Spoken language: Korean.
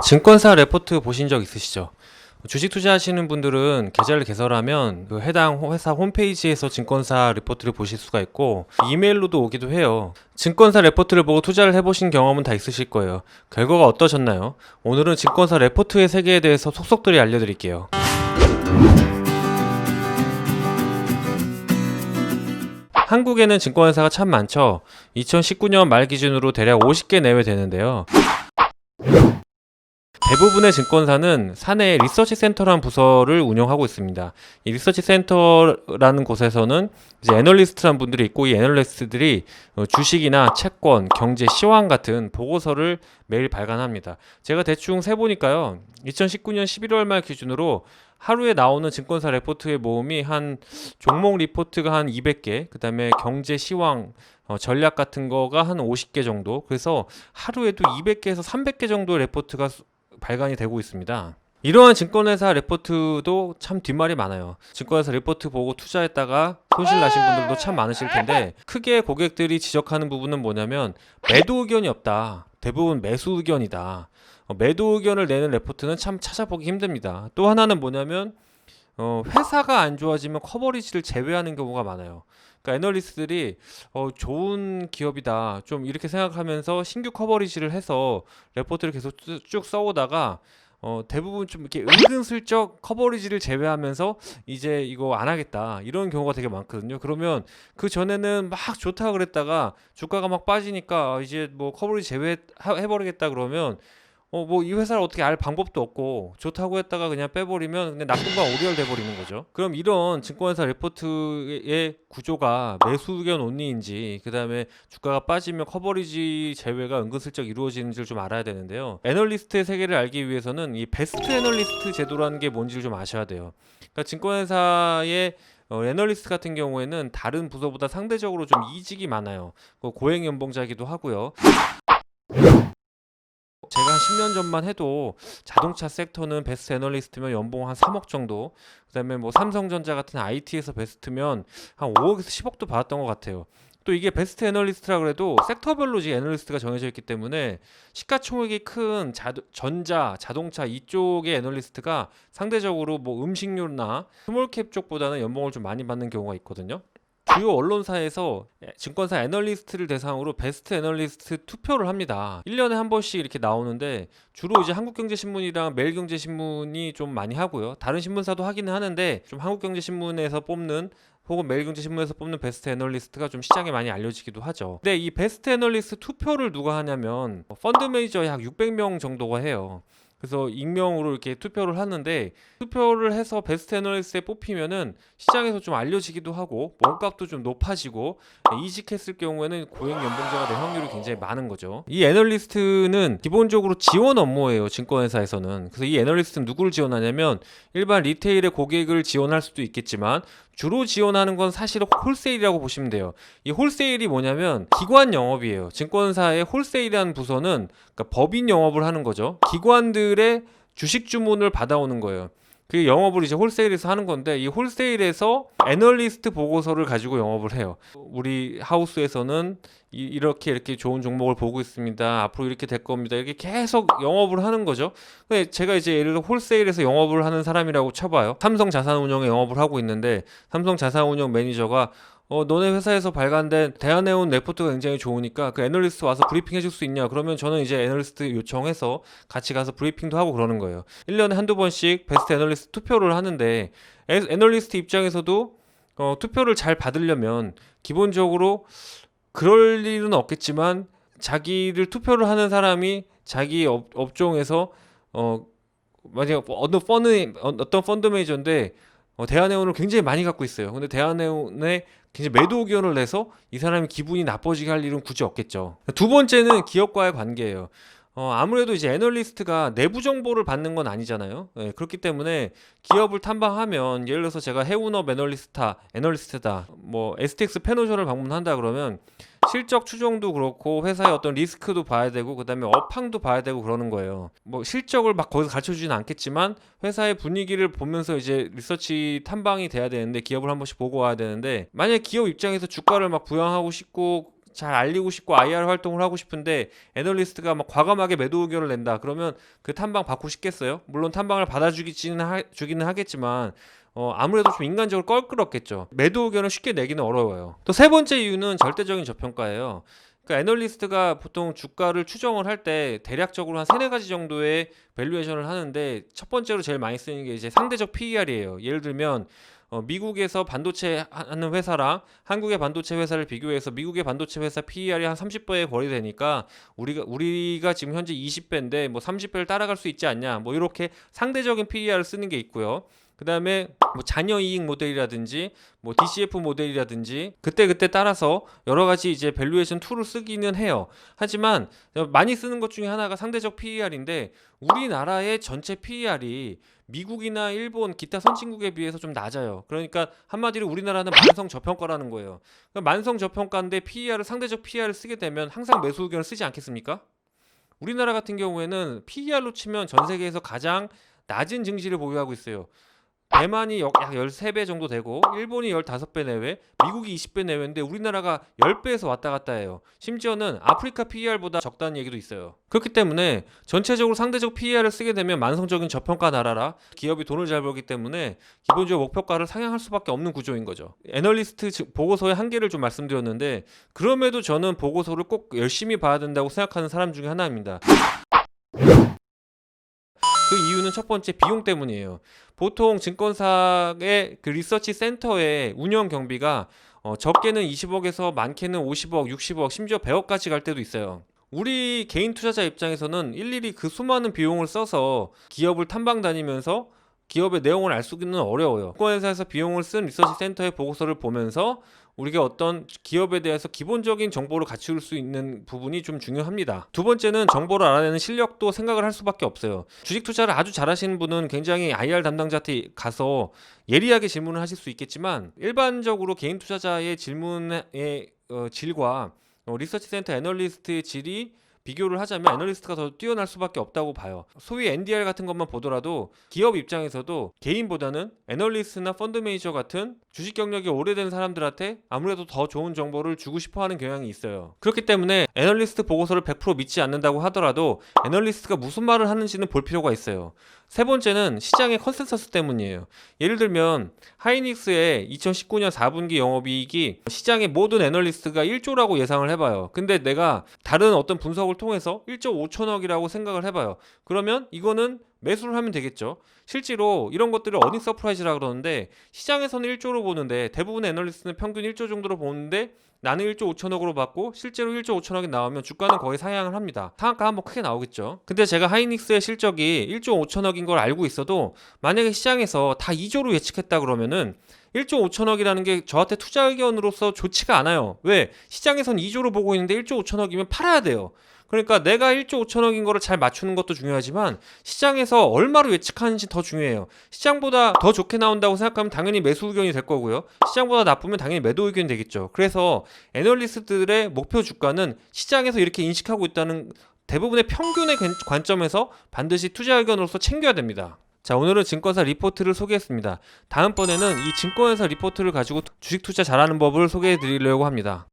증권사 레포트 보신 적 있으시죠? 주식 투자하시는 분들은 계좌를 개설하면 그 해당 회사 홈페이지에서 증권사 레포트를 보실 수가 있고 이메일로도 오기도 해요. 증권사 레포트를 보고 투자를 해보신 경험은 다 있으실 거예요. 결과가 어떠셨나요? 오늘은 증권사 레포트의 세계에 대해서 속속들이 알려드릴게요. 한국에는 증권회사가 참 많죠. 2019년 말 기준으로 대략 50개 내외 되는데요. 대부분의 증권사는 사내에 리서치 센터라는 부서를 운영하고 있습니다. 이 리서치 센터라는 곳에서는 이제 애널리스트라는 분들이 있고, 이 애널리스트들이 주식이나 채권, 경제, 시황 같은 보고서를 매일 발간합니다. 제가 대충 세보니까요, 2019년 11월 말 기준으로 하루에 나오는 증권사 레포트의 모음이 한 종목 리포트가 한 200개, 그 다음에 경제, 시황, 전략 같은 거가 한 50개 정도. 그래서 하루에도 200개에서 300개 정도의 레포트가 발간이 되고 있습니다. 이러한 증권회사 레포트도 참 뒷말이 많아요. 증권회사 레포트 보고 투자했다가 손실 나신 분들도 참 많으실 텐데, 크게 고객들이 지적하는 부분은 뭐냐면 매도 의견이 없다. 대부분 매수 의견이다. 매도 의견을 내는 레포트는 참 찾아보기 힘듭니다. 또 하나는 뭐냐면 회사가 안 좋아지면 커버리지를 제외하는 경우가 많아요. 그러니까 애널리스트들이 좋은 기업이다 좀 이렇게 생각하면서 신규 커버리지를 해서 레포트를 계속 쭉 써오다가 대부분 좀 이렇게 은근슬쩍 커버리지를 제외하면서 이제 이거 안 하겠다 이런 경우가 되게 많거든요. 그러면 그 전에는 막 좋다 그랬다가 주가가 막 빠지니까 이제 뭐 커버리지 제외해버리겠다 그러면 뭐 이 회사를 어떻게 알 방법도 없고 좋다고 했다가 그냥 빼버리면 그냥 낙동강 오리알 돼버리는 거죠. 그럼 이런 증권회사 레포트의 구조가 매수 의견 온리인지, 그 다음에 주가가 빠지면 커버리지 제외가 은근슬쩍 이루어지는지를 좀 알아야 되는데요. 애널리스트의 세계를 알기 위해서는 이 베스트 애널리스트 제도라는 게 뭔지를 좀 아셔야 돼요. 그러니까 증권회사의 애널리스트 같은 경우에는 다른 부서보다 상대적으로 좀 이직이 많아요. 고액 연봉자이기도 하고요. 제가 한 10년 전만 해도 자동차 섹터는 베스트 애널리스트면 연봉 한 3억 정도, 그 다음에 뭐 삼성전자 같은 IT에서 베스트면 한 5억에서 10억도 받았던 것 같아요. 또 이게 베스트 애널리스트라 그래도 섹터별로 이제 애널리스트가 정해져 있기 때문에 시가총액이 큰 전자, 자동차 이쪽의 애널리스트가 상대적으로 뭐 음식료나 스몰캡 쪽보다는 연봉을 좀 많이 받는 경우가 있거든요. 주요 언론사에서 증권사 애널리스트를 대상으로 베스트 애널리스트 투표를 합니다. 1년에 한 번씩 이렇게 나오는데 주로 이제 한국경제신문이랑 매일경제신문이 좀 많이 하고요. 다른 신문사도 하기는 하는데 좀 한국경제신문에서 뽑는 혹은 매일경제신문에서 뽑는 베스트 애널리스트가 좀 시장에 많이 알려지기도 하죠. 근데 이 베스트 애널리스트 투표를 누가 하냐면 펀드 매니저에 약 600명 정도가 해요. 그래서 익명으로 이렇게 투표를 하는데, 투표를 해서 베스트 애널리스트에 뽑히면은 시장에서 좀 알려지기도 하고 몸값도 좀 높아지고 이직했을 경우에는 고액 연봉자가 될 확률이 굉장히 많은 거죠. 이 애널리스트는 기본적으로 지원 업무예요, 증권회사에서는. 그래서 이 애널리스트는 누구를 지원하냐면 일반 리테일의 고객을 지원할 수도 있겠지만 주로 지원하는 건 사실은 홀세일이라고 보시면 돼요. 이 홀세일이 뭐냐면 기관 영업이에요. 증권사의 홀세일이라는 부서는 그러니까 법인 영업을 하는 거죠. 기관들의 주식 주문을 받아오는 거예요. 그 영업을 이제 홀세일에서 하는 건데, 이 홀세일에서 애널리스트 보고서를 가지고 영업을 해요. 우리 하우스에서는 이렇게 좋은 종목을 보고 있습니다. 앞으로 이렇게 될 겁니다. 이렇게 계속 영업을 하는 거죠. 근데 제가 이제 예를 들어 홀세일에서 영업을 하는 사람이라고 쳐봐요. 삼성자산운용에 영업을 하고 있는데 삼성자산운용 매니저가 너네 회사에서 발간된 대한해운 레포트가 굉장히 좋으니까 그 애널리스트 와서 브리핑 해줄 수 있냐? 그러면 저는 이제 애널리스트 요청해서 같이 가서 브리핑도 하고 그러는 거예요. 1년에 한두 번씩 베스트 애널리스트 투표를 하는데, 애널리스트 입장에서도 투표를 잘 받으려면 기본적으로 그럴 일은 없겠지만 자기를 투표를 하는 사람이 자기 업종에서 만약 어떤 펀드 매니저인데 대한해운을 굉장히 많이 갖고 있어요. 근데 대한해운에 굉장히 매도 의견을 내서 이 사람이 기분이 나빠지게 할 일은 굳이 없겠죠. 두 번째는 기업과의 관계예요. 아무래도 이제 애널리스트가 내부 정보를 받는 건 아니잖아요. 그렇기 때문에 기업을 탐방하면, 예를 들어서 제가 해운업 애널리스트다, 뭐 STX 페노션을 방문한다 그러면 실적 추정도 그렇고 회사의 어떤 리스크도 봐야 되고 그 다음에 업황도 봐야 되고 그러는 거예요. 뭐 실적을 막 거기서 가르쳐 주지는 않겠지만 회사의 분위기를 보면서 이제 리서치 탐방이 돼야 되는데, 기업을 한 번씩 보고 와야 되는데, 만약 기업 입장에서 주가를 막 부양하고 싶고 잘 알리고 싶고 IR 활동을 하고 싶은데 애널리스트가 막 과감하게 매도 의견을 낸다. 그러면 그 탐방 받고 싶겠어요? 물론 탐방을 주기는 하겠지만 아무래도 좀 인간적으로 껄끄럽겠죠. 매도 의견을 쉽게 내기는 어려워요. 또 세 번째 이유는 절대적인 저평가예요. 그러니까 애널리스트가 보통 주가를 추정을 할 때 대략적으로 한 세네 가지 정도의 밸류에이션을 하는데, 첫 번째로 제일 많이 쓰는 게 이제 상대적 PER이에요. 예를 들면 미국에서 반도체 하는 회사랑 한국의 반도체 회사를 비교해서 미국의 반도체 회사 PER이 한 30배에 거래되니까 우리가 지금 현재 20배인데 뭐 30배를 따라갈 수 있지 않냐, 뭐 이렇게 상대적인 PER을 쓰는 게 있고요. 그 다음에 뭐 자녀 이익 모델이라든지 뭐 DCF 모델이라든지 그때 따라서 여러 가지 이제 밸류에이션 툴을 쓰기는 해요. 하지만 많이 쓰는 것 중에 하나가 상대적 PER인데, 우리나라의 전체 PER이 미국이나 일본 기타 선진국에 비해서 좀 낮아요. 그러니까 한마디로 우리나라는 만성 저평가라는 거예요. 그러니까 만성 저평가인데 상대적 PER을 쓰게 되면 항상 매수 의견을 쓰지 않겠습니까? 우리나라 같은 경우에는 PER로 치면 전 세계에서 가장 낮은 증시를 보유하고 있어요. 대만이 약 13배 정도 되고, 일본이 15배 내외, 미국이 20배 내외인데 우리나라가 10배에서 왔다 갔다 해요. 심지어는 아프리카 PER보다 적다는 얘기도 있어요. 그렇기 때문에 전체적으로 상대적 PER을 쓰게 되면 만성적인 저평가 나라라 기업이 돈을 잘 벌기 때문에 기본적으로 목표가를 상향할 수밖에 없는 구조인 거죠. 애널리스트 보고서의 한계를 좀 말씀드렸는데, 그럼에도 저는 보고서를 꼭 열심히 봐야 된다고 생각하는 사람 중에 하나입니다. 그 이유는 첫 번째 비용 때문이에요. 보통 증권사의 그 리서치 센터의 운영 경비가 적게는 20억에서 많게는 50억, 60억, 심지어 100억까지 갈 때도 있어요. 우리 개인 투자자 입장에서는 일일이 그 수많은 비용을 써서 기업을 탐방 다니면서 기업의 내용을 알 수는 어려워요. 증권회사에서 비용을 쓴 리서치 센터의 보고서를 보면서 우리가 어떤 기업에 대해서 기본적인 정보를 갖출 수 있는 부분이 좀 중요합니다. 두 번째는 정보를 알아내는 실력도 생각을 할 수밖에 없어요. 주식 투자를 아주 잘하시는 분은 굉장히 IR 담당자한테 가서 예리하게 질문을 하실 수 있겠지만, 일반적으로 개인 투자자의 질문의 질과 리서치 센터 애널리스트의 질이 비교를 하자면 애널리스트가 더 뛰어날 수밖에 없다고 봐요. 소위 NDR 같은 것만 보더라도 기업 입장에서도 개인보다는 애널리스트나 펀드 매니저 같은 주식 경력이 오래된 사람들한테 아무래도 더 좋은 정보를 주고 싶어 하는 경향이 있어요. 그렇기 때문에 애널리스트 보고서를 100% 믿지 않는다고 하더라도 애널리스트가 무슨 말을 하는지는 볼 필요가 있어요. 세 번째는 시장의 컨센서스 때문이에요. 예를 들면 하이닉스의 2019년 4분기 영업이익이 시장의 모든 애널리스트가 1조라고 예상을 해봐요. 근데 내가 다른 어떤 분석을 통해서 1조 5천억이라고 생각을 해봐요. 그러면 이거는 매수를 하면 되겠죠. 실제로 이런 것들을 어닝 서프라이즈라 그러는데, 시장에서는 1조로 보는데 대부분의 애널리스트는 평균 1조 정도로 보는데 나는 1조 5천억으로 받고 실제로 1조 5천억이 나오면 주가는 거의 상향을 합니다. 상한가 한번 크게 나오겠죠. 근데 제가 하이닉스의 실적이 1조 5천억인 걸 알고 있어도 만약에 시장에서 다 2조로 예측했다 그러면은 1조 5천억이라는 게 저한테 투자 의견으로서 좋지가 않아요. 왜? 시장에선 2조로 보고 있는데 1조 5천억이면 팔아야 돼요. 그러니까 내가 1조 5천억인 거를 잘 맞추는 것도 중요하지만 시장에서 얼마로 예측하는지 더 중요해요. 시장보다 더 좋게 나온다고 생각하면 당연히 매수 의견이 될 거고요. 시장보다 나쁘면 당연히 매도 의견이 되겠죠. 그래서 애널리스트들의 목표 주가는 시장에서 이렇게 인식하고 있다는 대부분의 평균의 관점에서 반드시 투자 의견으로서 챙겨야 됩니다. 자, 오늘은 증권사 리포트를 소개했습니다. 다음번에는 이 증권회사 리포트를 가지고 주식 투자 잘하는 법을 소개해 드리려고 합니다.